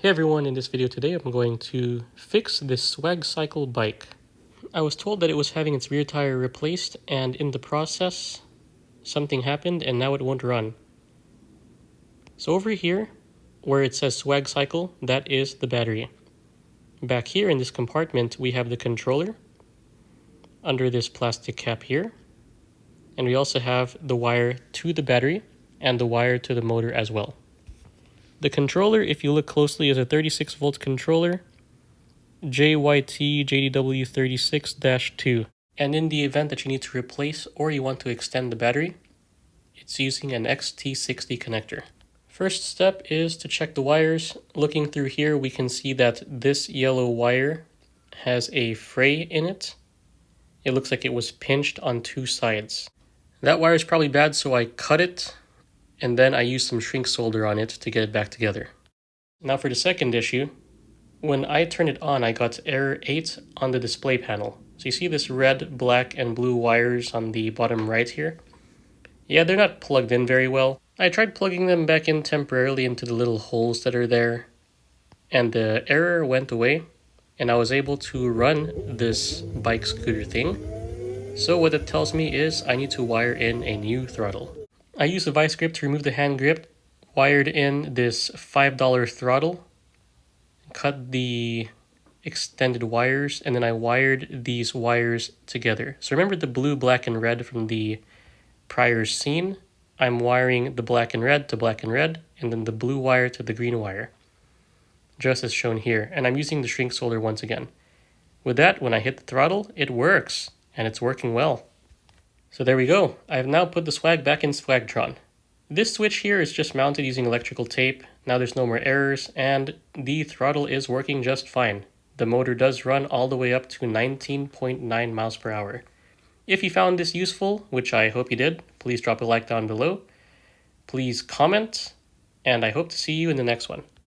Hey everyone, in this video today I'm going to fix this SwagCycle bike. I was told that it was having its rear tire replaced, and in the process something happened and now it won't run. So over here where it says SwagCycle, that is the battery. Back here in this compartment we have the controller under this plastic cap here, and we also have the wire to the battery and the wire to the motor as well. The controller, if you look closely, is a 36 volt controller, JYT JDW36-2. And in the event that you need to replace or you want to extend the battery, it's using an XT60 connector. First step is to check the wires. Looking through here, we can see that this yellow wire has a fray in it. It looks like it was pinched on two sides. That wire is probably bad, so I cut it, and then I used some shrink solder on it to get it back together. Now for the second issue, when I turned it on, I got error 8 on the display panel. So you see this red, black, and blue wires on the bottom right here? Yeah, they're not plugged in very well. I tried plugging them back in temporarily into the little holes that are there, and the error went away, and I was able to run this bike scooter thing. So what it tells me is I need to wire in a new throttle. I used a vice grip to remove the hand grip, wired in this $5 throttle, cut the extended wires, and then I wired these wires together. So remember the blue, black, and red from the prior scene? I'm wiring the black and red to black and red, and then the blue wire to the green wire, just as shown here. And I'm using the shrink solder once again. With that, when I hit the throttle, it works, and it's working well. So there we go. I have now put the swag back in Swagtron. This switch here is just mounted using electrical tape. Now there's no more errors, and the throttle is working just fine. The motor does run all the way up to 19.9 miles per hour. If you found this useful, which I hope you did, please drop a like down below. Please comment, and I hope to see you in the next one.